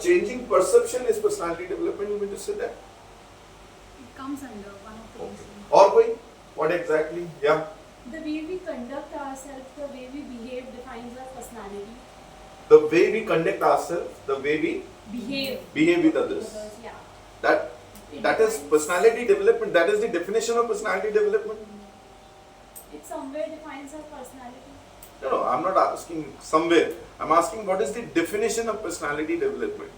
changing perception is personality development. You mean to say that? It comes under one of the Okay. reasons. और कोई? What exactly? Yeah. The way we conduct ourselves, the way we behave defines our personality. The way we conduct ourselves, the way we Behave with others. yeah. That It is defines- personality development. That is the definition of personality development. It somewhere defines our personality. No, I'm not asking somewhere. I'm asking what is the definition of personality development.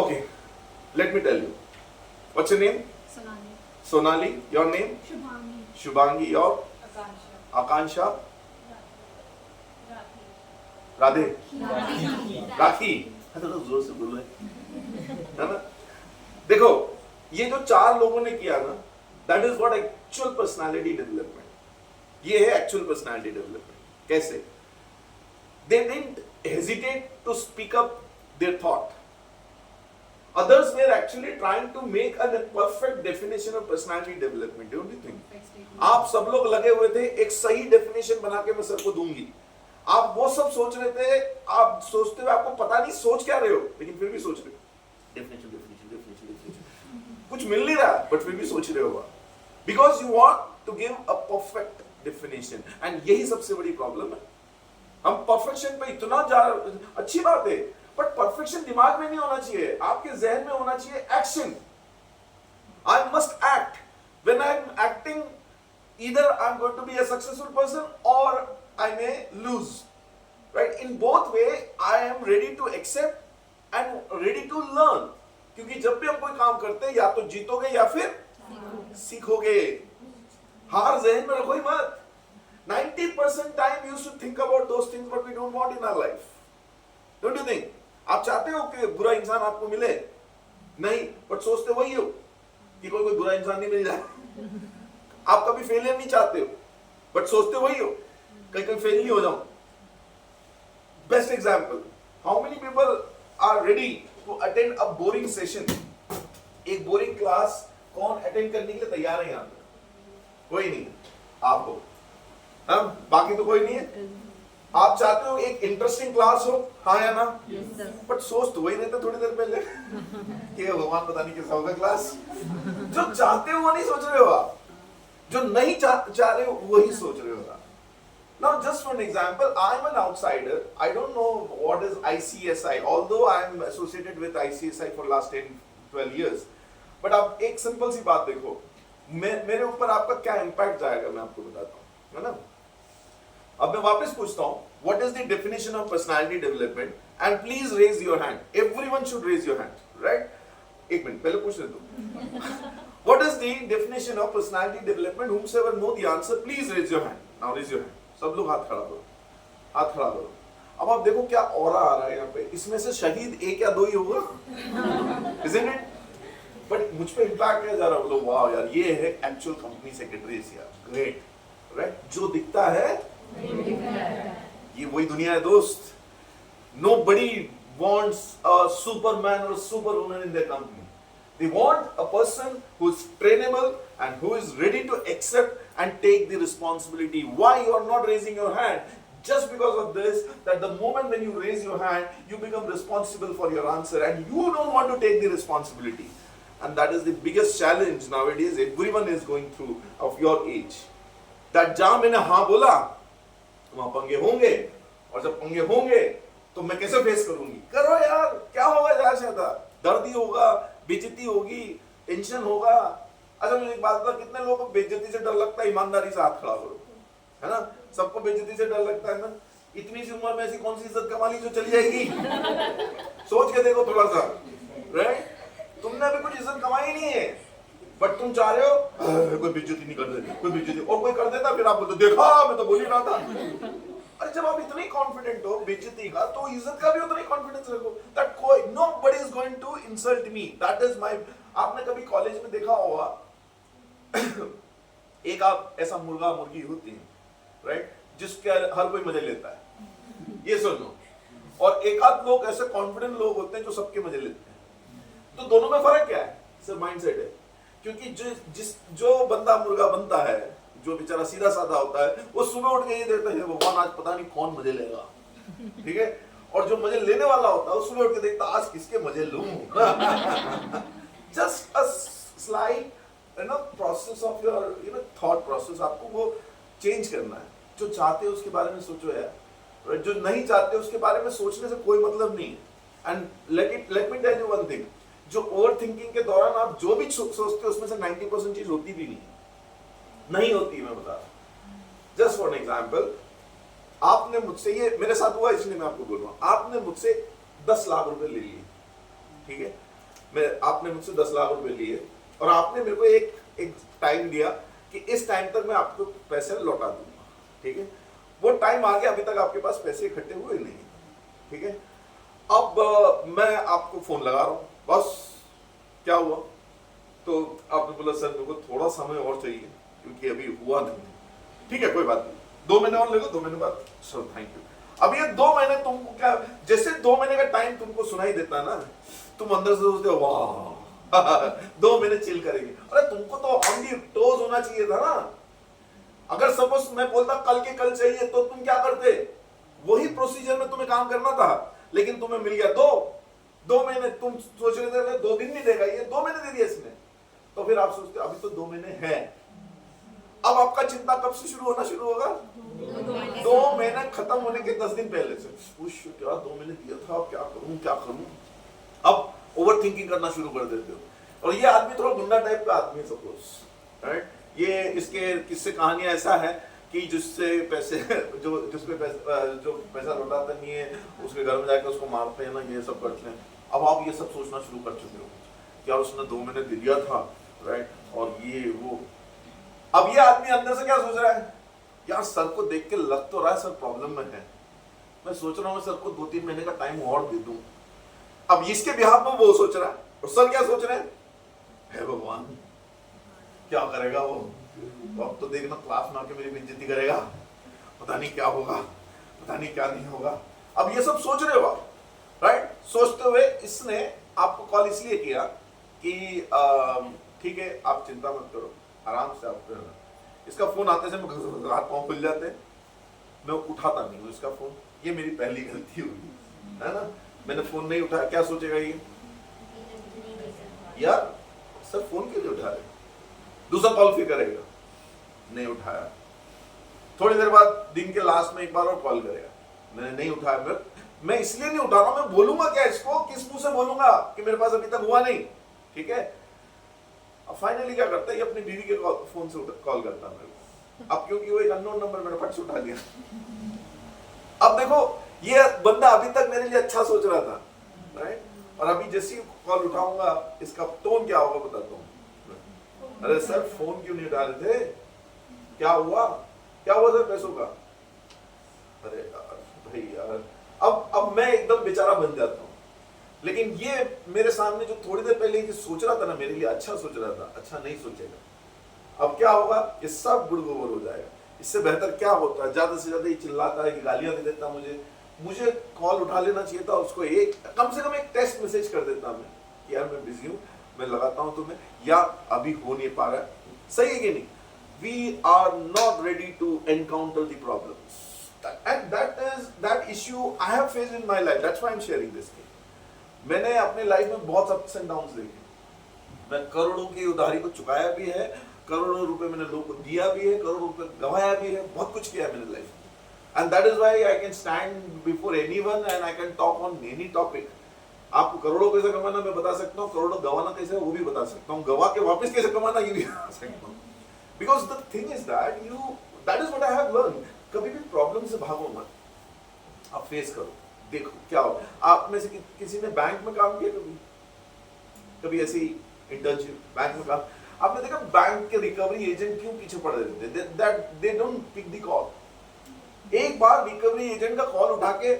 Okay, let me tell you. What's your name? Sonali. Sonali. Your name? Shubhangi. Shubhangi. Your? Akansha. Akansha. Rathi. Radhe. राखी. थोड़ा जोर से बोलो है ना? देखो, ये जो 4 लोगों ने किया ना, that is what actual personality development. ये है actual personality development. कैसे? They didn't hesitate to speak up their thought. Others were actually trying to make a perfect definition of personality development. Don't you think? आप सब लोग लगे हुए थे एक सही definition बना के मैं सबको दूंगी. आप वो सब सोच रहे थे, आप सोचते हुए आपको पता नहीं सोच क्या रहे हो, लेकिन फिर भी सोच रहे हो. Definition. कुछ मिल नहीं रहा, but फिर भी सोच रहे हो. Because you want to give a perfect definition. And यही सबसे बड़ी प्रॉब्लम है. हम perfection पे इतना अच्छी बात है, but perfection दिमाग में नहीं होना चाहिए, आपके जहन में होना चाहिए action. I must act. When I'm acting, either I'm going to be a successful person or I may lose. Right? In both way, I am ready to accept and ready to learn. क्योंकि जब भी हम कोई काम करते हैं, या तो जीतोगे या फिर सीखोगे. हार जहन में रखो ही मत. 90% time you should think about those things what we don't want in our life. Don't you think? आप चाहते हो कि बुरा इंसान आपको मिले? नहीं, but सोचते वही हो कि कोई बुरा इंसान नहीं मिल जाए. आप कभी फेलियर नहीं चाहते हो, but सोचते वही हो कहीं फेल नहीं हो जाऊं. Best example, how many people are ready to attend a boring session? एक बोरिंग क्लास कौन अटेंड करने के लिए तैयार है यहाँ पे? कोई नहीं. आप हो. बाकी तो कोई नहीं है. आप चाहते हो एक इंटरेस्टिंग क्लास हो, हाँ या ना? बट सोच तो वही रहते थोड़ी देर पहले कि भगवान पता नहीं कैसा होगा क्लास. जो चाहते हो वो नहीं सोच रहे हो आप, जो नहीं चाह रहे हो वही सोच रहे हो. Now, just for an example, I am an outsider. I don't know what is ICSI, although I am associated with ICSI for last 10-12 years. But अब एक सिंपल सी बात देखो, मेरे ऊपर आपका क्या इम्पैक्ट जाएगा मैं आपको बताता हूँ, है ना? अब मैं वापस पूछता हूँ, what is the definition of personality development? And please raise your hand. Everyone should raise your hand, right? एक मिनट पहले पूछ ले दो. What is the definition of personality development? Whomsoever know the answer, please raise your hand. Now raise your hand. सब लोग हाथ खड़ा करो, हाथ खड़ा करो. अब आप देखो क्या ऑरा आ रहा है यहाँ पे. इसमें से शहीद एक या दो ही होगा, isn't it? बट मुझ पे इम्पैक्ट क्या जा रहा है? बोलो वाह यार, ये है एक्चुअल कंपनी सेक्रेटरीज यार, ग्रेट, राइट? जो दिखता है ये वही दुनिया है दोस्त. Nobody wants a superman or a superwoman in their company. They want a person who is trainable and who is ready to accept and take the responsibility. Why you are not raising your hand? Just because of this, that the moment when you raise your hand, you become responsible for your answer and you don't want to take the responsibility. And that is the biggest challenge nowadays everyone is going through of your age. That जहाँ मैंने हाँ बोला, वहाँ पंगे होंगे, और जब पंगे होंगे, तो मैं कैसे फेस करूँगी? करो यार, क्या होगा ज़्यादा से ज़्यादा? दर्द ही होगा, बेइज्जती होगी, टेंशन होगा. अच्छा मुझे एक बात बता, कितने लोगों को बेइज्जती से डर लगता है? ईमानदारी से हाथ खड़ा करो, है ना? सबको बेइज्जती से डर लगता है ना? इतनी सी उम्र में ऐसी कौन सी इज्जत कमा ली जो चली जाएगी? सोच के देखो थोड़ा सा, राइट? तुमने अभी कुछ इज्जत कमाई नहीं है, बट तुम चाह रहे हो कोई बेइज्जती नहीं कर दे, कोई बेइज्जती, और कोई कर देता फिर आप बोलते देखा मैं तो बोल ही रहा था. अरे जब आप इतने कॉन्फिडेंट हो बेइज्जती का, तो इज्जत का भी उतना ही कॉन्फिडेंस रखो. दैट कोई nobody is going to insult me. That is my. आपने कभी कॉलेज में देखा होगा एक आप ऐसा मुर्गा मुर्गी होती है, राइट, जिसके हर कोई मजे लेता है. ये सुनो. और एक आध लोग ऐसे कॉन्फिडेंट लोग होते हैं जो सबके मजे लेते हैं. तो दोनों में फर्क क्या है? सिर्फ माइंडसेट है. क्योंकि जो बंदा मुर्गा बनता है, जो बेचारा सीधा साधा होता है, वो सुबह उठ के ये देखता है भगवान आज पता नहीं कौन मजे लेगा, ठीक है? और जो मजे लेने वाला होता है वो सुबह उठ के देखता आज किसके मजे लूं। Just a slide process of your thought process, आपको वो चेंज करना है। जो चाहते हो उसके बारे में सोचो यार, जो नहीं चाहते उसके बारे में सोचने से कोई मतलब नहीं है। And let me tell you one thing, जो ओवर थिंकिंग के दौरान आप जो भी सोचते हो उसमें से 90% चीज होती भी नहीं होती। मैं बता रहा हूं, जस्ट फॉर एन एग्जाम्पल, आपने मुझसे, ये मेरे साथ हुआ इसलिए मैं आपको बोल रहा हूं, आपने मुझसे 10 लाख रुपए ले लिए, ठीक है, आपने मुझसे 10 लाख रुपए लिए और आपने मेरे को एक टाइम दिया कि इस टाइम तक मैं आपको पैसे लौटा दूंगा, ठीक है। वो टाइम आ गया, अभी तक आपके पास पैसे इकट्ठे हुए नहीं, ठीक है। अब मैं आपको फोन लगा रहा हूं, बस क्या हुआ, तो आपने बोला सर मेरे को थोड़ा समय और चाहिए क्योंकि अभी हुआ नहीं। ठीक है, कोई बात नहीं, 2 महीने और ले लो, 2 महीने बाद। Sir thank you. अब ये 2 महीने तुमको क्या, जैसे 2 महीने का टाइम तुमको सुनाई देता है ना, तुम अंदर से सोचते हो वाह 2 महीने चिल करेंगे। अरे तुमको तो ऑन दी टोज होना चाहिए था ना। अगर सपोज मैं बोलता कल के कल चाहिए तो तुम क्या करते, वही प्रोसीजर में तुम्हें काम करना था, लेकिन तुम्हें मिल गया 2 महीने। तुम सोच रहे थे 2 दिन नहीं देगा, ये 2 महीने दे दिया इसने। तो फिर आप सोचते अभी तो 2 महीने हैं। अब आपका चिंता कब से शुरू होना शुरू होगा, 2 महीने खत्म होने के 10 दिन पहले से। क्या 2 महीने दिया था, क्या करूं क्या करूं। अब ओवर थिंकिंग करना शुरू कर देते हो। और ये आदमी थोड़ा गुंडा टाइप का आदमी है सपोज, राइट। ये इसके किस्से कहानियां ऐसा है कि जिससे पैसे जो पैसा लौटाता नहीं है उसके घर में जाकर उसको मारते हैं ना, ये सब करते हैं। अब आप ये सब सोचना शुरू कर चुके हो कि यार उसने 2 महीने दे दिया था, राइट, और ये वो। अब ये आदमी अंदर से क्या सोच रहा है, यार सर को देख के लग तो रहा है सर प्रॉब्लम में है, मैं सोच रहा हूँ सर को 2-3 महीने का टाइम और दे दूं। अब इसके बिहाफ में वो सोच रहा है, और सर क्या सोच रहे हैं, हे भगवान क्या करेगा वो, तो अब तो देखना क्लास में आके मेरी बेइज्जती करेगा, पता नहीं क्या होगा, पता नहीं क्या नहीं होगा। अब ये सब सोच रहे हो आप, राइट। सोचते हुए इसने आपको कॉल इसलिए किया कि ठीक है आप चिंता मत करो, आराम से आप करना। इसका फोन आते से हाथ पांव खुल जाते हैं, मैं उठाता नहीं हूँ इसका फोन। ये मेरी पहली गलती हुई है ना, मैंने फोन नहीं उठाया। क्या सोचेगा ये, यार सर फोन क्यों नहीं उठा रहे, दूसरा कॉल फिर करेगा, नहीं उठाया। थोड़ी देर बाद दिन के लास्ट में एक बार और कॉल करेगा, मैंने नहीं उठाया। मैं इसलिए नहीं उठा रहा, मैं बोलूंगा क्या इसको, किस मुंह से बोलूंगा कि मेरे पास अभी तक हुआ नहीं, ठीक है। अब फाइनली क्या करता है, ये अपनी बीवी के फोन से कॉल करता है मेरे को। अब क्योंकि वो एक अननोन नंबर मैंने फट से उठा लिया। अब देखो ये बंदा अभी तक मेरे लिए अच्छा सोच रहा था, राइट, और अभी जैसे ही कॉल उठाऊंगा इसका टोन क्या होगा बताता हूँ। अरे सर फोन क्यों नहीं उठा रहे थे, क्या हुआ सर पैसों का। अरे यार भाई यार, अब मैं एकदम बेचारा बन जाता हूँ। लेकिन ये मेरे सामने जो थोड़ी देर पहले सोच रहा था ना, मेरे लिए अच्छा सोच रहा था, अच्छा नहीं सोचेगा। अब क्या होगा, ये सब गुड़ गोबर हो जाएगा। इससे बेहतर क्या होता है, ज्यादा से ज्यादा ये चिल्लाता है, गालियां दे देता मुझे कॉल उठा लेना चाहिए था उसको, कम से कम एक टेक्स्ट मैसेज कर देता मैं कि यार मैं बिजी हूँ, मैं लगाता हूँ तुम्हें, या अभी हो नहीं पा रहा है। सही है कि नहीं। We are not ready to encounter the problems, and that issue I have faced in my life. That's why I'm sharing this thing. मैंने अपने लाइफ में बहुत अप्स एंड डाउन्स देखे। मैं करोड़ों की उधारी को चुकाया भी है, करोड़ों रुपए मैंने लोगों को दिया भी है, करोड़ों रुपए गंवाया भी है, बहुत कुछ किया है मैंने लाइफ में। And that is why I can stand before anyone and I can talk on any topic. आपको करोड़ों कैसे कमाना मैं बता सकता हूँ, करोड़ों गंवाना कैसे वो भी बता सकता हूँ, गंवा के वापस कैसे कमाना ये भी बता सकता हूँ। Because the thing is that is what I have learned. कभी भी प्रॉब्लम से भागो मत, आप फेस करो, देखो क्या हो। आप में से किसी ने बैंक में काम किया कभी ऐसी इंटर्नशिप बैंक में काम, आपने देखा बैंक के रिकवरी एजेंट क्यों पीछे पड़ रहे थे, that they don't pick the call. एक बार रिकवरी एजेंट का कॉल उठा के,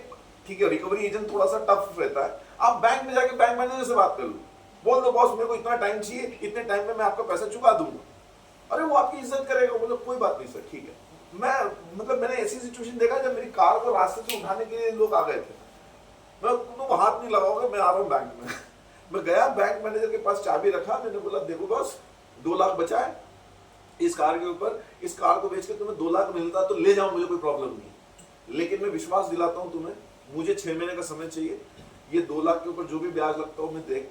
ठीक है रिकवरी एजेंट थोड़ा सा टफ रहता है, आप बैंक में जाके बैंक मैनेजर से बात कर लो, बोल दो बॉस मेरे को इतना टाइम चाहिए, इतने टाइम में मैं आपका पैसा चुका दूंगा। अरे वो आपकी इज्जत करेगा, बोलो कोई बात नहीं सर ठीक है। मैंने ऐसी सिचुएशन देखा जब मेरी कार को रास्ते से उठाने के लिए लोग आ गए थे, मैं तुम हाथ नहीं लगाओगे, मैं आ रहा हूँ बैंक में। मैं गया बैंक मैनेजर के पास, चाबी रखा, मैंने बोला देखो बॉस 2 लाख बचा है इस कार के ऊपर, इस कार को बेच के तुम्हें 2 लाख मिलता तो ले जाओ, मुझे कोई प्रॉब्लम नहीं, लेकिन मैं विश्वास दिलाता हूँ तुम्हें मुझे 6 महीने का समय चाहिए, ये 2 लाख के ऊपर जो भी ब्याज लगता हो मैं देख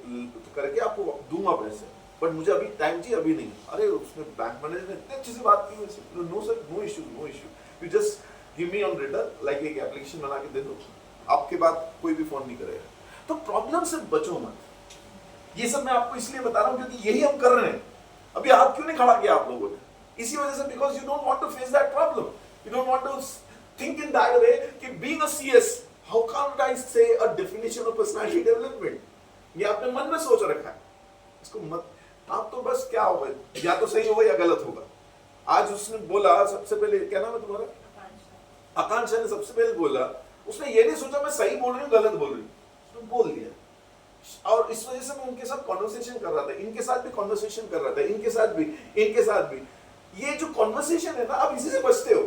करके आपको दूंगा पैसे, बट मुझे अभी टाइम चाहिए, अभी नहीं। अरे उसने बैंक मैनेजर ने इतने अच्छे से बात की वैसे, no sir, no issue, no issue, you just give me on return, like एक एप्लीकेशन बना के दे दो, आपके बाद कोई भी फोन नहीं करेगा। तो प्रॉब्लम से बचो मत। ये सब मैं आपको इसलिए बता रहा हूं क्योंकि यही हम कर रहे हैं। अभी हाथ क्यों नहीं खड़ा किया आप लोगों ने? इसी वजह से, because you don't want to face that problem, you don't want to think in that way कि being a CS, how can I say a definition of personality development. ये आपने मन में सोच रखा है, इसको मत, आप तो बस क्या होगा, या तो सही होगा या गलत होगा। आज उसने बोला सबसे पहले, क्या नाम है तुम्हारा? आकांक्षा ने सबसे पहले बोला, उसने ये नहीं सोचा मैं सही बोल रही हूँ गलत बोल रही हूँ, उसने बोल दिया। और इस वजह से मैं उनके साथ कॉन्वर्सेशन कर रहा था, इनके साथ भी कॉन्वर्सेशन कर रहा था, इनके साथ भी, इनके साथ भी। ये जो कॉन्वर्सेशन है ना, आप इसी से बचते हो।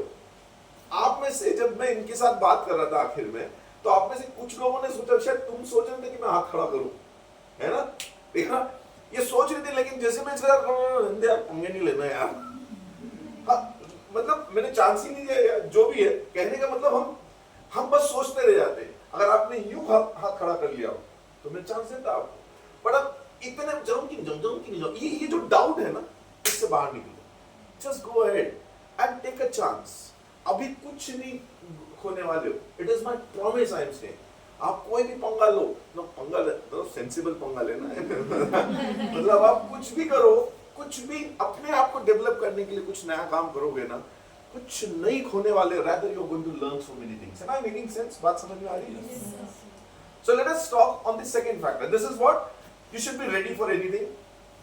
आप में से, जब मैं इनके साथ बात कर रहा था आखिर में, तो आप में से कुछ लोगों ने सोचा, शायद तुम सोच रहे थे कि मैं हाथ खड़ा करूं, है ना? देखा, ये सोच रहे थे, लेकिन जैसे मैं यार पंगे नहीं लेना यार, मतलब मैंने चांस ही नहीं दिया। जो भी है कहने का मतलब, हम बस सोचते रह जाते हैं। अगर आपने यूं हाथ खड़ा कर लिया हो तो मैं चांस देता आपको, पर अब इतने जाऊं कि नहीं जाऊं, ये जो डाउट है ना, इससे बाहर निकलो। Just go ahead and take a chance. अभी कुछ नहीं खोने वाले हो, it is my promise, I am saying. आप कोई भी पंगा लो ना, पंगा तो सेंसिबल पंगा लेना है मतलब आप कुछ भी करो, कुछ भी अपने आप को डेवलप करने के लिए कुछ नया काम करोगे ना, कुछ नहीं खोने वाले। rather you are going to learn so many things. Am I making sense? बात समझ में आ रही है? So let us talk on the second factor. This is what you should be ready for anything.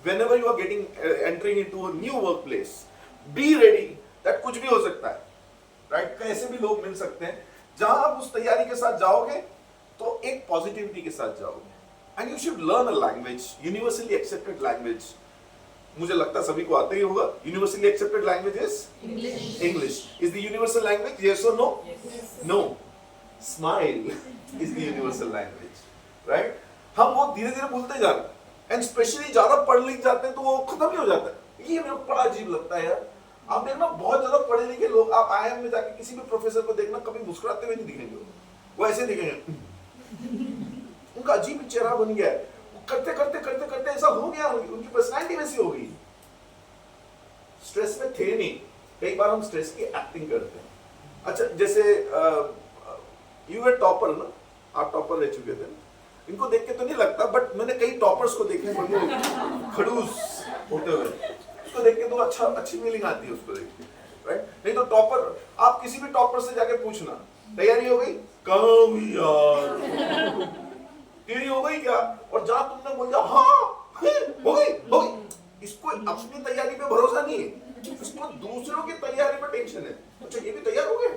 Whenever you are entering into a new workplace, be ready that कुछ भी हो सकता है, right? कैसे भी लोग मिल सकते हैं। जहां आप उस तैयारी के साथ जाओगे तो एक पॉजिटिविटी के साथ जाओगे, and you should learn a language, universally accepted language. मुझे लगता है सभी को आता ही होगा। Universally accepted language is English. Is the universal language, yes और no? No. Smile is the universal language, right? हम वो धीरे धीरे भूलते जा रहे हैं, एंड स्पेशली ज्यादा पढ़ लिख जाते हैं तो वो खत्म ही हो जाता है। ये मेरे को बड़ा अजीब लगता है यार। आप देखना, बहुत ज्यादा पढ़े लिखे लोग, आप आईएम में जाके किसी भी प्रोफेसर को देखना, कभी मुस्कुराते हुए नहीं दिखेंगे, वो ऐसे दिखेंगे। उनका अजीब चेहरा बन गया है, करते करते करते करते ऐसा हो गया, उनकी पर्सनालिटी वैसी हो गई। स्ट्रेस में थे नहीं, कई बार हम स्ट्रेस की एक्टिंग करते हैं। अच्छा, जैसे यू आर टॉपर ना, आप टॉपर रह चुके थे, इनको देख के तो नहीं लगता, बट मैंने कई टॉपर्स को देखे खड़ूस होते हुए, उसको देख के तो अच्छी फीलिंग आती है उसको देख के, राइट? नहीं तो टॉपर, आप किसी भी टॉपर से जाके पूछना, तैयारी हो गई? कहाँ हुई यार, तेरी हो गई क्या? और जहां तुमने बोल दिया हाँ हो गई। इसको अपनी तैयारी पे भरोसा नहीं है, इसको दूसरों की तैयारी पे टेंशन है। अच्छा, ये भी तैयार हो गए?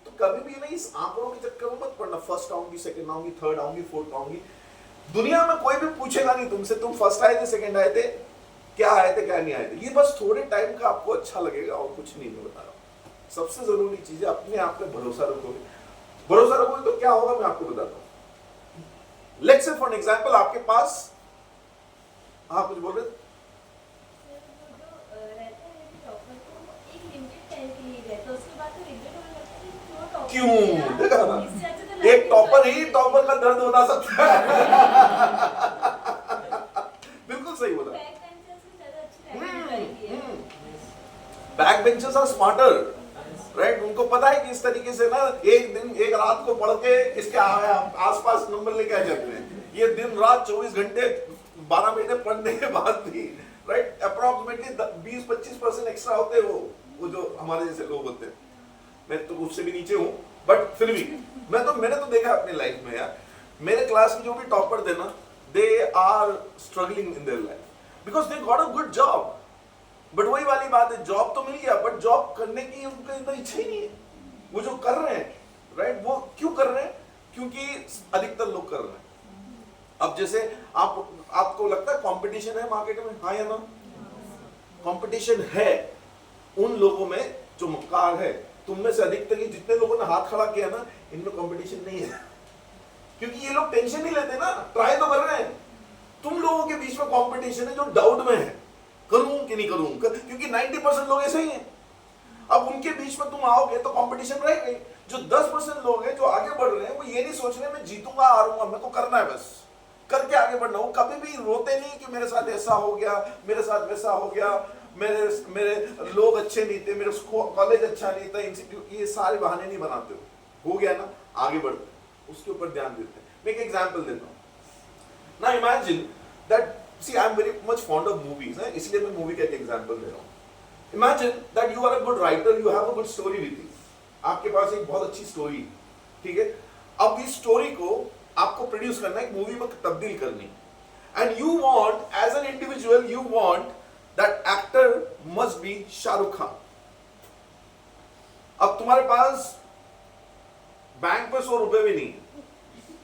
तो कभी भी नहीं इस आंकड़ों के चक्कर में मत पड़ना। फर्स्ट आऊंगी, सेकंड आऊंगी, थर्ड आऊंगी, फोर्थ आऊंगी। दुनिया में कोई भी पूछेगा नहीं तुमसे तुम फर्स्ट आए थे, सेकंड आए थे, क्या आए थे, क्या नहीं आए थे। ये बस थोड़े टाइम का आपको अच्छा लगेगा और कुछ नहीं, मैं बता रहा हूँ। सबसे जरूरी चीज है अपने आप पे भरोसा रखोगे। भरोसा रखोगे तो क्या होगा, मैं आपको बताता हूँ। लेट्स से फॉर एग्जांपल आपके पास, हाँ कुछ बोल रहे थे? क्यों? देखा ना, एक टॉपर ही टॉपर का दर्द बता सकता है। बिल्कुल सही बोला। Back benchers are smarter, right? उनको पता है कि इस तरीके से ना एक दिन एक रात को पढ़ के इसके आसपास नंबर लेके आ जाते हैं। ये दिन रात 24 घंटे 12 महीने पढ़ने के बाद भी, राइट, अप्रॉक्सीमेटली 20-25% एक्स्ट्रा होते हैं वो जो हमारे जैसे लोग होते हैं। मैं तो उससे भी नीचे हूँ, बट फिर भी मैंने तो देखा अपनी लाइफ में यार, मेरे क्लास में जो भी टॉपर थे ना, they are struggling in their life because they got a good job. But वही वाली बात है, जॉब तो मिल गया, बट जॉब करने की उनका इतना इच्छा ही नहीं है। वो जो कर रहे हैं, राइट, वो क्यों कर रहे हैं? क्योंकि अधिकतर लोग कर रहे हैं। अब जैसे आपको लगता है कंपटीशन है मार्केट में, हाँ या ना? कंपटीशन है उन लोगों में जो मक्कार है। तुम में से अधिकतर जितने लोगों ने हाथ खड़ा किया ना, इनमें कंपटीशन नहीं है, क्योंकि ये लोग टेंशन नहीं लेते ना, ट्राई तो कर रहे हैं। तुम लोगों के बीच में कंपटीशन है जो डाउट में है, करूं कि नहीं करूं, क्योंकि 90% लोग ऐसे ही हैं। अब उनके बीच में तुम आओगे तो कंपटीशन रहेगा, जो 10% लोग हैं जो आगे बढ़ रहे हैं, वो ये नहीं सोच रहे मैं जीतूंगा हारूंगा, मैं तो करना है, बस करके आगे बढ़ना। वो कभी भी रोते नहीं कि मेरे साथ ऐसा हो गया, मेरे साथ वैसा हो गया, मेरे मेरे लोग अच्छे नहीं थे, मेरे कॉलेज अच्छा नहीं था, इंस्टीट्यूट, ये सारे बहाने नहीं बनाते हो गया ना, आगे बढ़ते, उसके ऊपर ध्यान देते हैं। मैं एक एग्जांपल देता हूँ ना, imagine that, see I am very much fond of movies है, इसलिए मैं मूवी का एक एग्जांपल दे रहा हूँ। Imagine that you are a good writer, you have a good story with you, आपके पास एक बहुत अच्छी स्टोरी, ठीक है। अब इस स्टोरी को आपको प्रोड्यूस करना है, एक मूवी में तब्दील करनी, and you want as an individual, you want that actor must be Shahrukh Khan. अब तुम्हारे पास बैंक पे 100 रुपए भी नहीं है,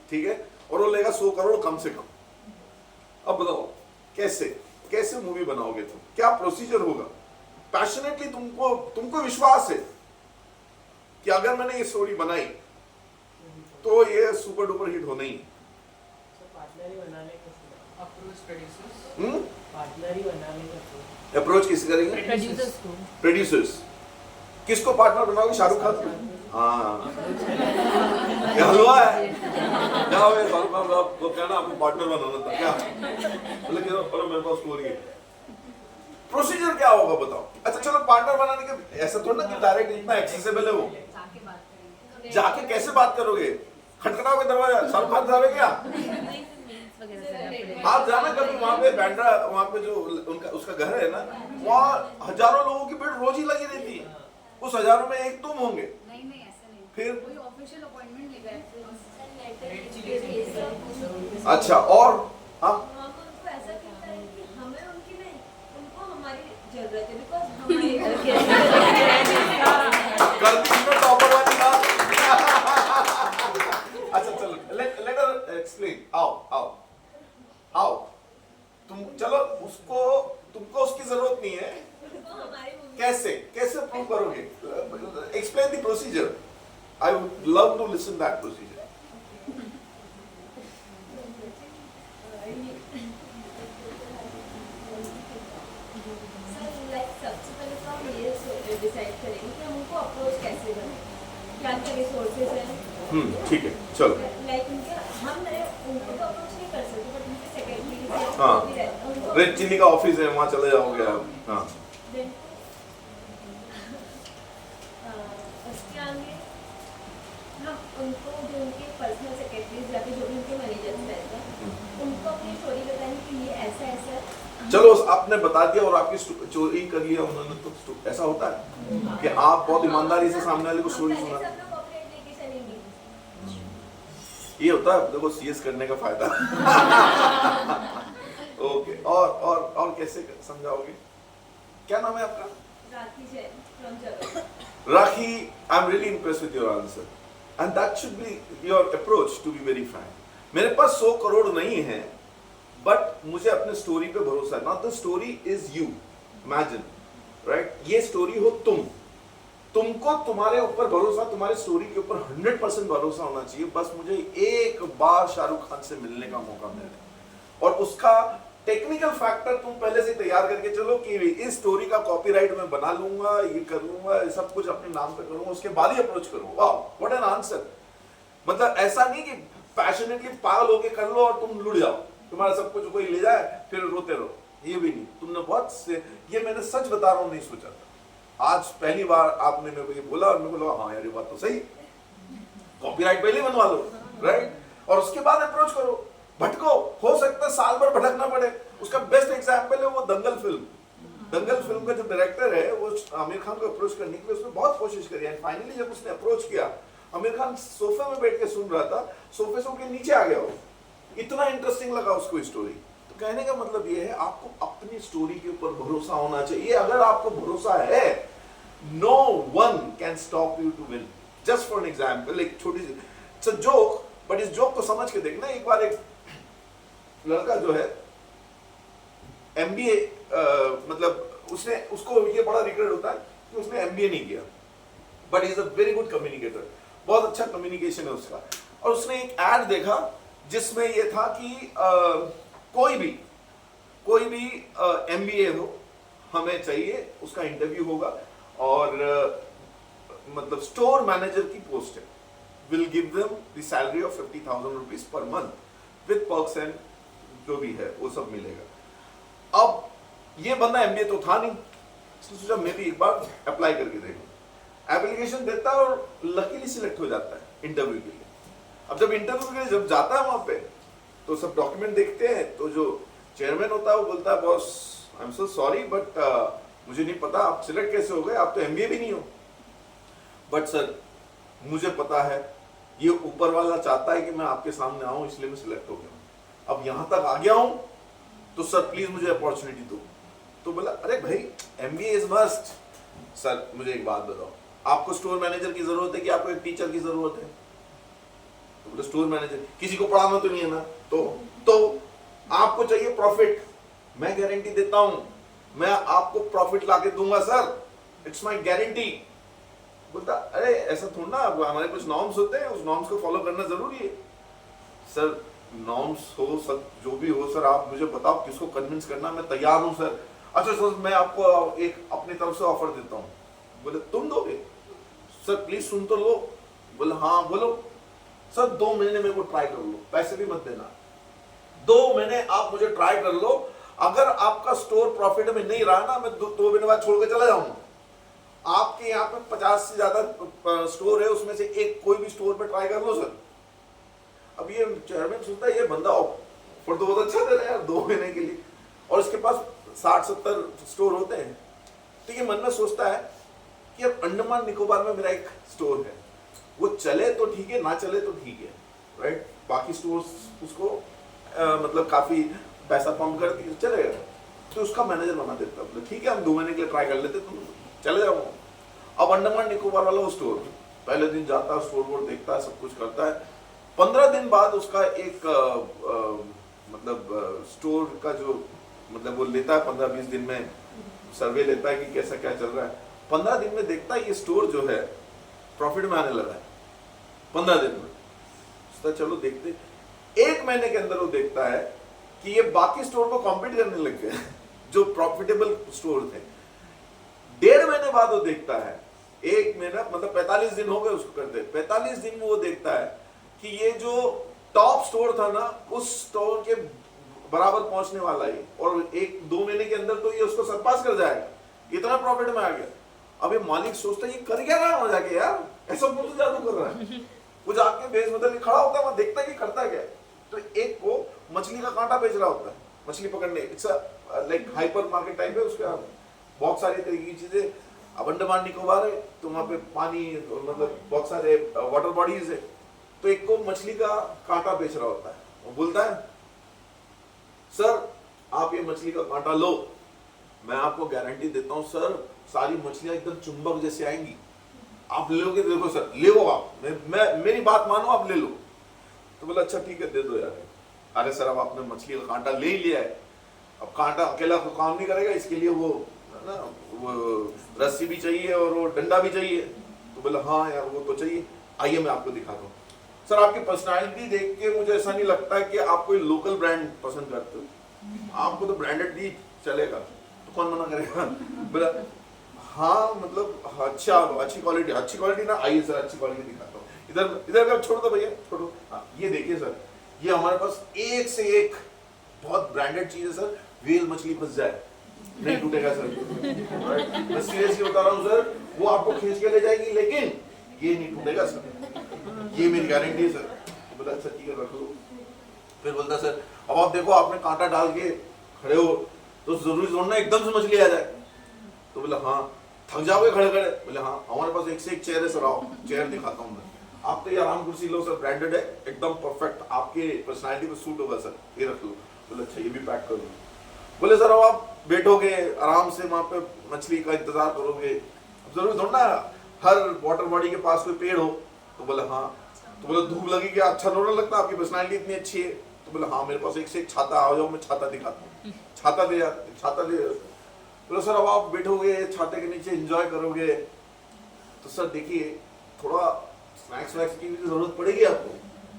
ठीक है, और वो लेगा 100 करोड़ कम से कम। अब बताओ कैसे कैसे मूवी बनाओगे तुम, क्या प्रोसीजर होगा? पैशनेटली तुमको विश्वास है कि अगर मैंने ये स्टोरी बनाई तो ये सुपर डुपर हिट होना ही है। अप्रोच किसी करेंगे? प्रोड्यूसर्स। किसको पार्टनर बनाओगे? शाहरुख खान? हाँ, ये हलवा है क्या? शाहरुख खान साहब को कहना आपको पार्टनर बनाना था क्या? मतलब मेरे पास स्टोरी है। प्रोसीजर क्या होगा बताओ? अच्छा चलो, पार्टनर बनाने के ऐसा थोड़ा ना कि डायरेक्ट इतना एक्सेसिबल है वो, जाके कैसे बात करोगे? खटखटाओगे दरवाजा, शाहरुख खान साहब है क्या? आप जाना कभी वहाँ पे बैंड्रा, वहाँ पे जो उनका उसका घर है ना, वहाँ हजारों लोगों की भीड़ रोज ही लगी रहती है, उस हजारों में एक तुम होंगे। नहीं ऐसा नहीं, फिर कोई ऑफिशियल अपॉइंटमेंट लेगा। अच्छा, और हाँ, उनको ऐसा लगता है कि हमें उनकी नहीं, उनको हमारी जरूरत है, बिकॉज हमारे कर दी ना टॉपर वाली बात। अच्छा चलो, लेट अस एक्सप्लेन। आओ तुम चलो, तुमको उसकी जरूरत नहीं है, कैसे प्रूव करोगे? Explain the procedure, I would love to listen that procedure. सबसे पहले तो हम ये डिसाइड करेंगे कि हम उनको अप्रोच कैसे करें, क्या क्या रिसोर्सेज हैं। ठीक है, चलो। लाइक उनको तो अप्रोच नहीं कर सकते, बट उनके सेक्रेटरी हाँ, रेड चिली का ऑफिस है, वहाँ चले जाओगे आप। हाँ, उसके आगे हम उनको, जो उनके पर्सनल सेक्रेटरीज या फिर जो भी उनके मैनेजर्स रहते हैं, उनको अपनी स्टोरी बताएंगे कि ये ऐसा ऐसा। चलो आपने बता दिया और आपकी चोरी कर लिया उन्होंने, तो ऐसा होता है कि आप बहुत ईमानदारी से सामने वाले को स्टोरी सुना, ये होता है। देखो सीएस करने का फायदा। ओके, और कैसे समझाओगे? क्या नाम है आपका? Rakhi Jain from Germany. Rakhi, I'm really impressed with your answer, and that should be your approach, to be very frank. मेरे पास 100 करोड़ नहीं है, but मुझे अपने स्टोरी पे भरोसा है। Now the story is you, imagine, right? ये स्टोरी हो तुमको तुम्हारे ऊपर भरोसा, तुम्हारे स्टोरी के ऊपर 100% भरोसा होना चाहिए। बस मुझे एक बार शाहरुख खान से मिलने का मौका मिले, और उसका टेक्निकल फैक्टर तुम पहले से तैयार करके चलो कि इस स्टोरी का कॉपीराइट मैं बना लूंगा, ये कर लूंगा, ये सब कुछ अपने नाम पे करूंगा, उसके बाद ही अप्रोच करूंगा। वाह, व्हाट एन आंसर। मतलब ऐसा नहीं कि पैशनेटली पागल होके कर लो और तुम लुट जाओ, तुम्हारा सब कुछ कोई ले जाए फिर रोते रहो, ये भी नहीं। तुमने बहुत से, ये मैंने सच बता रहा हूँ, नहीं सोचा था। आज पहली बार आपने मेरे को ये बोला और मेरे को लगा हाँ यार ये बात तो सही, कॉपीराइट पहले बनवा लो, राइट, और उसके बाद अप्रोच करो। भटको, हो सकता है साल भर भटकना पड़े। उसका बेस्ट एग्जांपल है वो दंगल फिल्म का जो डायरेक्टर है, वो आमिर खान को अप्रोच करने के लिए उसने बहुत कोशिश करी, एंड फाइनली जब उसने अप्रोच किया, आमिर खान सोफे में बैठ के सुन रहा था, सोफे से उनके नीचे आ गया वो, इतना इंटरेस्टिंग लगा उसको स्टोरी। तो कहने का मतलब ये है, आपको अपनी स्टोरी के ऊपर भरोसा होना चाहिए। अगर आपको भरोसा है, no one can stop you to win. Just for an example, एक छोटी सी, इट्स अ जोक, बट इस जोक को समझ के देखना। एक बार एक लड़का जो है एमबीए, मतलब उसको ये बड़ा रिग्रेट होता है कि उसने एमबीए नहीं किया, but is a very good communicator, बहुत अच्छा कम्युनिकेशन है उसका। और उसने एक एड देखा जिसमें ये था कि कोई भी एमबीए हो, हमें चाहिए, उसका इंटरव्यू होगा, और मतलब स्टोर मैनेजर की पोस्ट है, will give them the salary of 50,000 rupees per month with perks and जो भी है वो सब मिलेगा। अब ये बंदा एमबीए तो था नहीं, इसने सोचा मैं भी एक बार अप्लाई करके देखूं। एप्लीकेशन देता है और लकीली सिलेक्ट हो जाता है इंटरव्यू के लिए। अब जब इंटरव्यू के लिए जब जाता है वहां पे तो सब डॉक्यूमेंट देखते हैं, तो जो चेयरमैन होता है वो बोलता है boss I am so sorry but मुझे नहीं पता आप सिलेक्ट कैसे हो गए, आप तो एमबीए भी नहीं हो। बट सर मुझे पता है, ये ऊपर वाला चाहता है कि मैं आपके सामने आऊं इसलिए मैं सिलेक्ट हो गया हूं, अब यहां तक आ गया हूं तो सर प्लीज मुझे अपॉर्चुनिटी दो। तो बोला अरे भाई एमबीए इज मस्ट। सर मुझे एक बात बताओ, आपको स्टोर मैनेजर की जरूरत है कि आपको एक टीचर की जरूरत है? तो बोले स्टोर मैनेजर, किसी को पढ़ाना तो नहीं है ना, तो आपको चाहिए प्रॉफिट, मैं गारंटी देता हूं मैं आपको प्रॉफिट लाके दूंगा सर, इट्स माय गारंटी। बोलता अरे ऐसा थोड़ा ना, हमारे कुछ नॉर्म्स होते हैं, उस नॉर्म्स को फॉलो करना जरूरी है। सर नॉर्म्स हो सब जो भी हो सर, आप मुझे बताओ किसको कन्विंस करना, मैं तैयार हूं सर। अच्छा सर मैं आपको एक अपनी तरफ से ऑफर देता हूं। बोले तुम दोगे? सर प्लीज सुन तो लो। बोले हाँ बोलो। सर 2 महीने मेरे को ट्राई कर लो, पैसे भी मत देना, 2 महीने आप मुझे ट्राई कर लो, अगर आपका स्टोर प्रॉफिट में नहीं रहा ना, मैं 2 महीने बाद छोड़ के चला जाऊंगा। आपके यहाँ पे 50 से ज्यादा स्टोर है, उसमें से एक कोई भी स्टोर पे ट्राई कर लो सर। अब ये चेयरमैन सोचता है ये बंदा ऑफर तो बहुत अच्छा दे रहा है यार 2 महीने के लिए, और इसके पास 60-70 स्टोर होते हैं। तो ये मन में सोचता है कि अब अंडमान निकोबार में मेरा एक स्टोर है, वो चले तो ठीक है, ना चले तो ठीक है, राइट। बाकी स्टोर्स उसको मतलब काफी पैसा पंप करती है, चलेगा। तो उसका मैनेजर बना देता है, ठीक है हम 2 महीने के लिए ट्राई कर लेते, तुम चले जाओ। अब अंडमान निकोबार वाला वो स्टोर पहले दिन जाता है, स्टोर बोर्ड देखता है, सब कुछ करता है। 15 दिन बाद उसका एक मतलब स्टोर का जो मतलब वो लेता है 15-20 दिन में सर्वे लेता है कि कैसा क्या चल रहा है। 15 दिन में देखता है ये स्टोर जो है प्रॉफिट में आने लगा है 15 दिन में। चलो देखते, 1 महीने के अंदर वो देखता है कि ये बाकी स्टोर को कॉम्पीट करने लग गए जो प्रॉफिटेबल स्टोर थे। 1.5 महीने बाद वो देखता है, 1 महीना मतलब 45 दिन हो गए उसको करते, 45 दिन में वो देखता है कि ये जो टॉप स्टोर था ना उस स्टोर के बराबर पहुंचने वाला है, और 1-2 महीने के अंदर तो ये उसको सरपास कर जाएगा, इतना प्रॉफिट में आ गया। अब ये मालिक सोचता है ये कर क्या रहा है जाके यार, ऐसा कौन सा जादू कर रहा है। वो जाके भेस बदल के खड़ा होता है, वहां देखता है कि करता क्या है। तो एक को मछली का कांटा बेच रहा होता है, मछली पकड़ने, it's like hyper market type है, उसके बहुत सारी तरीके की चीजें। अब अंडमान निकोबार है तो वहां पे पानी मतलब बहुत सारे वाटर बॉडीज है, तो एक को मछली का कांटा बेच रहा होता है। वो बोलता है सर आप ये मछली का कांटा लो, मैं आपको गारंटी देता हूं सर सारी मछलियां एकदम चुंबक जैसे आएंगी, आप लोगे, देखो सर ले लो आप, मैं मेरी बात मानो आप ले लो। तो बोला अच्छा ठीक है दे दो यार। अरे सर अब आपने मछली का कांटा ले ही लिया है, अब कांटा अकेला तो काम नहीं करेगा, इसके लिए वो ना वो रस्सी भी चाहिए और वो डंडा भी चाहिए। तो बोला हाँ यार वो तो चाहिए, आइए मैं आपको दिखाता हूँ। सर आपकी पर्सनालिटी देख के मुझे ऐसा नहीं लगता है कि आप कोई लोकल ब्रांड पसंद करते हो, आपको तो ब्रांडेड भी चलेगा, तो कौन मना करेगा। बोला हाँ मतलब अच्छा अच्छी क्वालिटी ना, आइए सर अच्छी क्वालिटी दिखाता हूँ। इधर छोड़ दो भैया छोड़ो। ये देखिए सर ये हमारे पास एक से एक बहुत ब्रांडेड चीज है सर, वेल मछली फंस जाए नहीं टूटेगा सर। मैं सीरियसली बता रहा हूँ सर, वो आपको खींच के ले जाएगी लेकिन ये नहीं टूटेगा सर, ये मेरी गारंटी है सर। तो बोला अच्छा ठीक है रख लो। फिर बोलता सर अब आप देखो आपने कांटा डाल के खड़े हो तो जरूरी थोड़ा ना एकदम से मछली आ जाए। तो बोला हाँ थक जाओगे खड़े खड़े। बोले हाँ हमारे पास एक से एक चेयर है सर, आओ चेयर दिखाता हूँ मैं, आप तो ये आराम कुर्सी लो सर, ब्रांडेड है एकदम परफेक्ट, आपके पर्सनालिटी पे सूट होगा सर, ये रख लो। बोले अच्छा ये भी पैक कर लो। बोले सर अब आप बैठोगे आराम से वहां पे मछली का इंतजार करोगे, जरूर थोड़ा ना हर वाटर बॉडी के पास कोई पेड़ हो। तो बोले हाँ। तो बोले धूप लगेगी अच्छा थोड़ा लगता, आपकी पर्सनालिटी इतनी अच्छी है। तो बोले हाँ मेरे पास एक से एक छाता, आ जाओ मैं छाता दिखाता हूँ। छाता दे। बोले सर अब आप बैठोगे छाते के नीचे एंजॉय करोगे, तो सर देखिए थोड़ा स्नैक्स की भी जरूरत पड़ेगी आपको।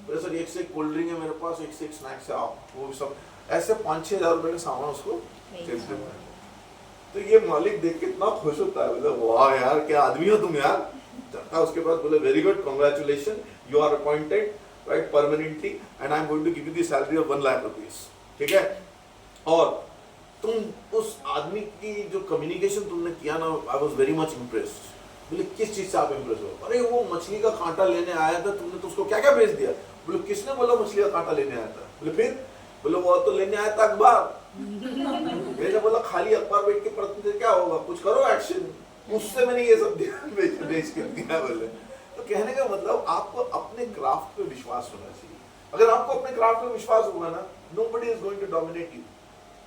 बोले सर एक से एक कोल्ड ड्रिंक है मेरे पास, एक से एक स्नैक्स है, आप वो सब ऐसे 5-6 हज़ार रुपए का सामान उसको खरीदते हैं। तो ये मालिक देख के इतना खुश होता है, बोले वाह यार क्या आदमी हो तुम यार, था उसके बाद बोले very good, congratulation, you are appointed right permanently and I am going to give you the salary of 1 lakh rupees, ठीक है। और तुम उस आदमी की जो कम्युनिकेशन तुमने किया ना, I was very much impressed. बोले किस चीज से आप इम्प्रेस हो? अरे वो मछली का कांटा लेने आया था, तुमने तो उसको क्या क्या बेच दिया। बोले किसने बोला मछली का कांटा लेने आया था? बोले फिर? बोले वो तो लेने आया था अखबार। मैंने बोला खाली अखबार बैठ के पढ़ने से क्या होगा, कुछ करो एक्शन। उससे मैंने ये सब बेच के दिया। बोले तो कहने का मतलब आपको अपने क्राफ्ट पे विश्वास होना चाहिए। अगर आपको अपने क्राफ्ट पे विश्वास होगा ना, nobody is going to dominate you,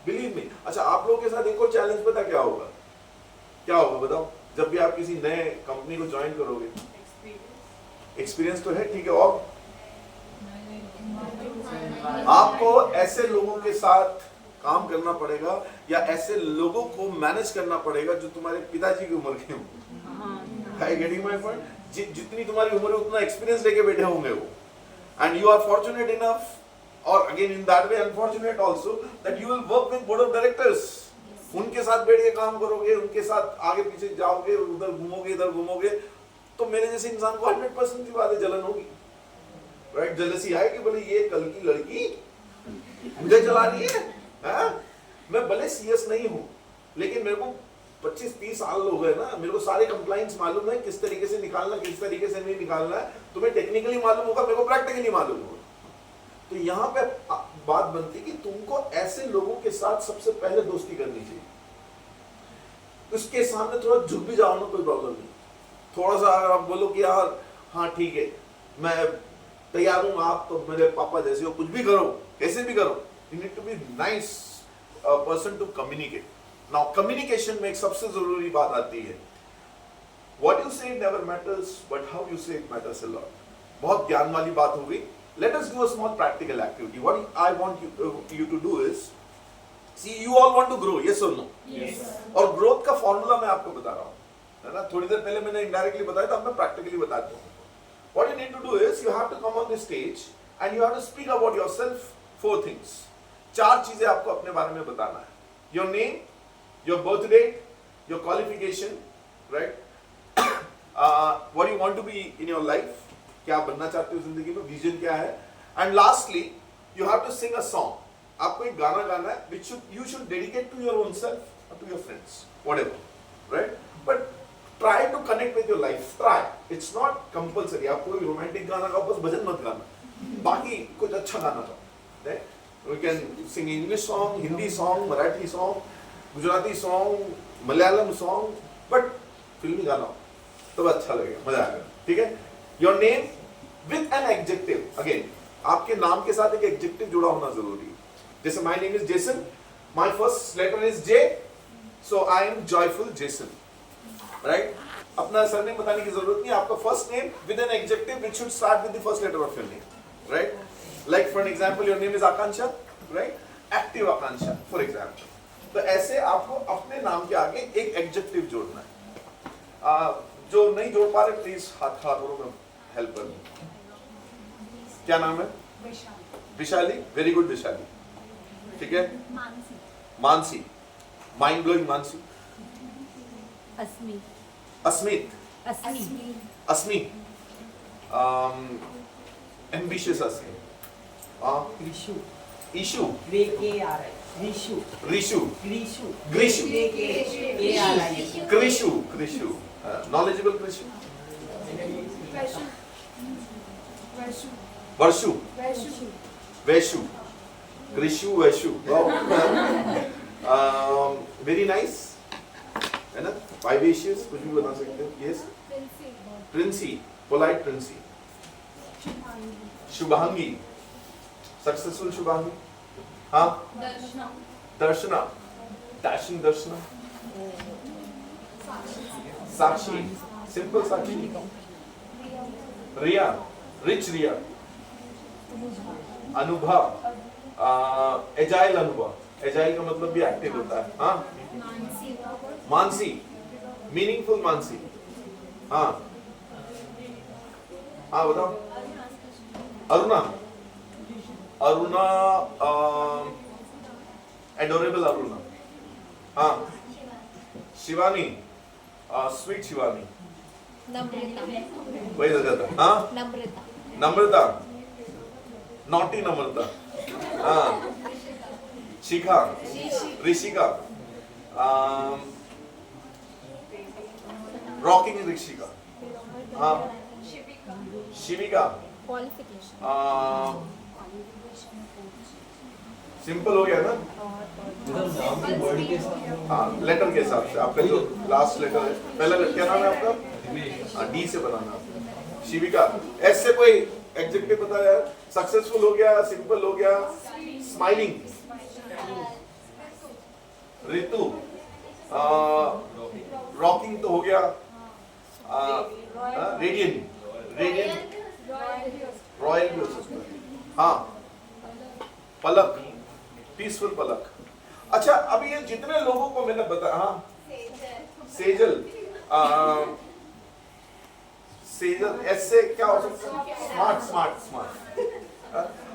believe me. अच्छा, आप लोगों के साथ एक और चैलेंज पता क्या होगा? क्या होगा बताओ? जब भी आप किसी नए कंपनी को ज्वाइन करोगे, एक्सपीरियंस तो है, ठीक है, और आपको ऐसे लोगों के साथ काम करना पड़ेगा या ऐसे लोगों को मैनेज करना पड़ेगा जो तुम्हारे पिताजी की उम्र के होंगे। I getting my point? जितनी तुम्हारी उम्र है उतना एक्सपीरियंस लेके बैठे होंगे वो, and you are fortunate enough, और again in that way unfortunate also, that you will work with board of directors. उनके साथ बैठ के काम करोगे, उनके साथ आगे पीछे जाओगे, उधर घूमोगे इधर घूमोगे, तो मेरे जैसे इंसान को 100% की बात है, जलन होगी, राइट? जेलसी आएगी, बोले ये कल की लड़की मुझे चला रही है। मैं भले सीएस नहीं हूं, लेकिन मेरे को 25-30 साल हो गए ना, मेरे को सारे कंप्लाइंस मालूम है, किस तरीके से निकालना, किस तरीके से नहीं निकालना है। तुम्हें टेक्निकली मालूम होगा, मेरे को प्रैक्टिकली मालूम होगा। तो यहाँ पे बात बनती कि तुमको ऐसे लोगों के साथ सबसे पहले दोस्ती करनी चाहिए। उसके सामने थोड़ा झुक भी जाओ ना, कोई प्रॉब्लम नहीं। थोड़ा सा अगर आप बोलो कि यार हाँ ठीक है, मैं तैयार हूँ, आप तो मेरे पापा जैसे हो, कुछ भी करो, कैसे भी करो, you need to be nice person to communicate. Now communication में एक सबसे जरूरी बात आती है, what you say never matters but how you say it matters a lot. बहुत ज्ञान वाली बात हो गई। Let us do a small practical activity. What I want you to do is, see, you all want to grow, yes or no? Yes. और growth का formula मैं आपको बता रहा हूँ, है ना? थोड़ी देर पहले मैंने indirectly बताया था, अब मैं practically बताता हूँ। What you need to do is, you have to come on the stage and you have to speak about yourself 4 things. 4 चीजें आपको अपने बारे में बताना है। Your name, your birth date, your qualification, right? What you want to be in your life. क्या बनना चाहते हो जिंदगी में, विजन क्या है, and lastly you have to sing a song. आपको एक गाना गाना है which you should dedicate to your own self और to your friends, whatever, right? But try to connect with your life, try, it's not compulsory. आप कोई romantic गाना गाओ, बस भजन मत गाना, बाकी कुछ अच्छा गाना गाओ, right? We can sing English song, Hindi song, Marathi song, Gujarati song, Malayalam song, but फिल्मी गाना हो तो अच्छा लगेगा, मजा आएगा, ठीक है? Your name with an adjective. Again, आपके नाम के साथ एक adjective जुड़ा होना जरूरी है। जैसे my name is Jason, my first letter is J, so I am joyful Jason, right? अपना सरनेम बताने की जरूरत नहीं, आपका first name with an adjective which should start with the first letter of your name, right? Like for an example, your name is Akansha, right? Active Akansha, for example. तो ऐसे आपको अपने नाम के आगे एक adjective जोड़ना है। जो नहीं जोड़ पा रहे प्लीज हाथ करो, मैं हेल्प कर दूं। क्या नाम है? विशाली, वेरी गुड विशाली, ठीक है? Mansi, mind blowing Mansi. Asmit, Asmi, ambitious Asmi, Ishu, Rishu, Grishu, Krishu, knowledgeable Krishu, Varshu, Veshu, Krishu, Veshu, very nice, है ना? Vivacious, कुछ भी बता सकते हो, yes? Princey, polite Princey, Shubhangi, successful Shubhangi, हाँ? Darshana, dashing Darshana, Sakshi, simple Sakshi, Riya, rich Riya, Anubha, agile Anubha, agile का मतलब भी एक्टिव होता है, हाँ? मानसी, मीनिंगफुल मानसी, हाँ? हाँ बताओ। अरुणा, अरुणा, एडोरेबल अरुणा, हाँ? शिवानी, स्वीट शिवानी, नम्रता वही लगा था। हाँ, नम्रता नम्रता, नॉटी नम्रता। हाँ, शिखा, ऋषिका, रॉकिंग ऋषिका। हाँ, शिविका, क्वालिफिकेशन सिंपल हो गया ना। हाँ, लेटर के हिसाब से आपका जो लास्ट लेटर है, पहला क्या नाम है आपका? हाँ, डी से बनाना आपको। शिविका, एस से कोई एडजेक्टिव बताया? सक्सेसफुल हो गया, सिंपल हो गया, स्माइलिंग। ऋतु, रॉकिंग तो हो गया, रेडियंट, रेडियंट, रॉयल भी हो सकता है। हाँ, पलक, पीसफुल पलक। अच्छा, अभी ये जितने लोगों को मैंने बताया, हाँ, सेजल, सेजल, एस से क्या हो सकता है? Smart, smart, smart.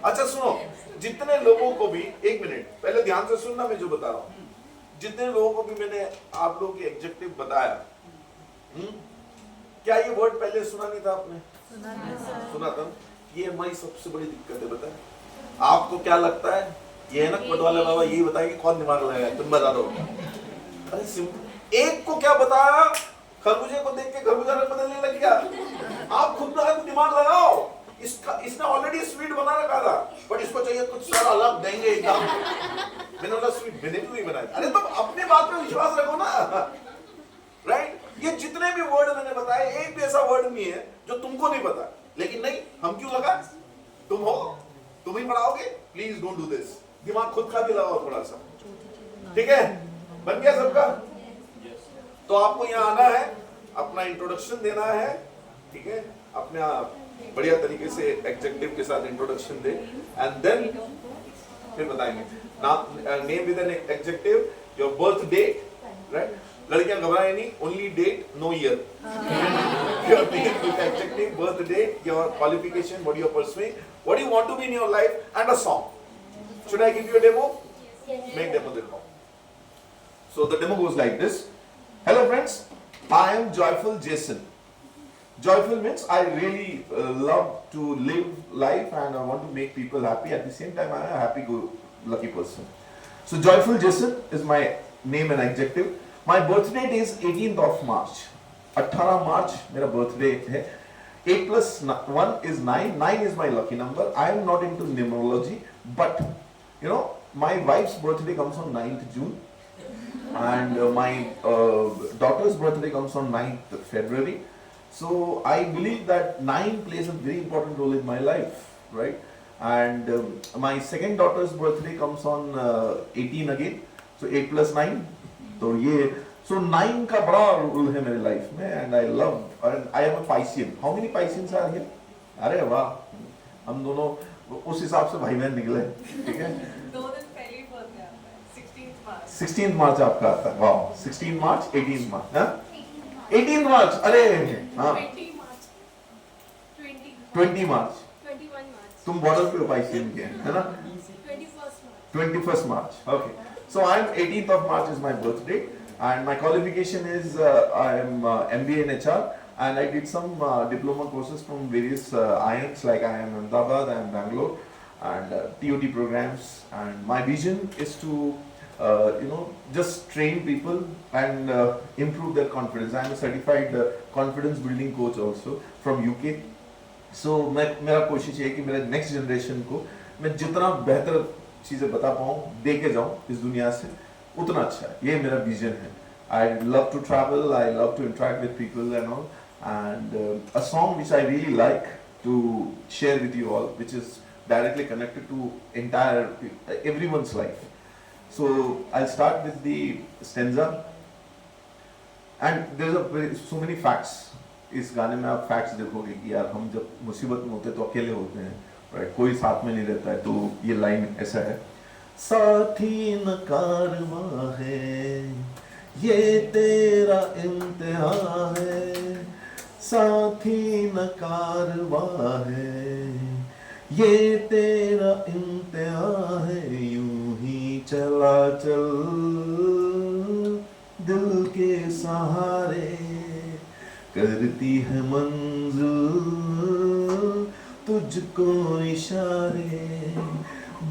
अच्छा सुनो, जितने लोगों को भी, एक मिनट पहले ध्यान से सुनना मैं जो बता रहा हूं, जितने लोगों को भी मैंने आप लोगों के एडजेक्टिव बताया, क्या ये वर्ड पहले सुना नहीं था आपने? सुना था। ये हमारी सबसे बड़ी दिक्कत है, बताए आपको क्या लगता है? ये है ना पटवाला बाबा, यही बताएंगे कौन दिमाग लगाया, तुम बता दो। अरे सिंपल, एक को क्या बताया, खरबूजे को देख के खरबूजा रंग बदलने लग गया। आप खुद ना दिमाग लगाओ, इसने ऑलरेडी स्वीट बना रखा था, बट इसको चाहिए कुछ सारा अलग देंगे एकदम। मैंने बोला स्वीट मैंने भी नहीं बनाया। अरे तुम अपने बात पे विश्वास रखो ना, राइट? ये जितने भी वर्ड मैंने बताए, एक भी ऐसा वर्ड नहीं है जो तुमको नहीं पता। लेकिन नहीं, हम क्यों लगा? तुम हो, तुम ही पढ़ाओगे। Please don't do this. दिमाग खुद का भी लगाओ थोड़ा सा, ठीक है? बन गया सबका? तो आपको यहाँ आना है, अपना इंट्रोडक्शन देना है, ठीक है? अपना बढ़िया तरीके से एडजेक्टिव के साथ इंट्रोडक्शन दे, एंड देन फिर बताएंगे name with an adjective, your birth date, right? लड़कियां घबराए नहीं, only date, no year. Your name with adjective, birth date, your qualification, what you are pursuing, what you want to be in your life, and a song. Should I give you a demo? Make demo देखो. So the demo goes like this. Hello friends, I am Joyful Jason. Joyful means I really love to live life and I want to make people happy. At the same time, I am a happy-go-lucky person. So Joyful Jason is my name and adjective. My birth date is 18th of March. 18 March मेरा birthday है. 8 plus 1 is 9. 9 is my lucky number. I am not into numerology, but you know, my wife's birthday comes on 9th June, and my daughter's birthday comes on 9th February. So I believe that 9 plays a very important role in my life, right? And my second daughter's birthday comes on 18 again, so 8 plus 9. So 9 का बड़ा role है मेरे life में, and I love, and I am a Piscean. How many Pisceans are here? अरे वाह, हम दोनों उस हिसाब से भाई बहन निकले, ठीक है? 2 दिन पहले ही बर्थडे आता है, 16th मार्च। 16 मार्च आपका आता है, वाह। 16 मार्च, 18 मार्च, हाँ? 18 मार्च, अरे हाँ। 20 मार्च, 20 मार्च, 21 मार्च, तुम बॉर्डर पे हो पाइसियन के, है ना? 21st March, okay. So I am 18th of March is my birthday, and my qualification is I am MBA in HR. And I did some diploma courses from various IIMs like IIM Ahmedabad and Bangalore, and TOT programs. And my vision is to, just train people and improve their confidence. I am a certified confidence building coach also from UK. So मेरा कोशिश है कि मेरे next generation को मैं जितना बेहतर चीजें बता पाऊँ, दे के जाऊँ इस दुनिया से, उतना अच्छा है. ये मेरा vision है. I love to travel. I love to interact with people and all. And a song which I really like to share with you all, which is directly connected to everyone's life. So I'll start with the stanza, and there's so many facts. इस गाने में आप facts देखोगे कि यार हम जब मुसीबत में होते हैं तो अकेले होते हैं, right? कोई साथ में नहीं रहता है. तो ये लाइन ऐसा है, साथी न कारवां है, ये तेरा इम्तिहान है, साथी न कारवां है, ये तेरा इम्तिहान है, यूं ही चला चल दिल के सहारे, करती है मंजूर तुझको इशारे,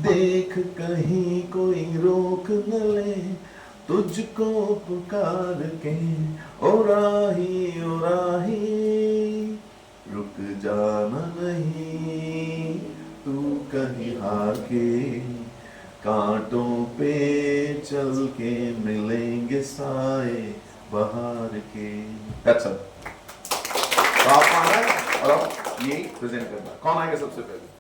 देख कहीं कोई रोक न ले तुझको पुकार के, ओ राही रुक जाना नहीं, तू कहीं आके कांटों पे चल के मिलेंगे साए बहार के। That's all. तो आप आना है और आप ये प्रेजेंट करना। कौन आएगा सबसे पहले?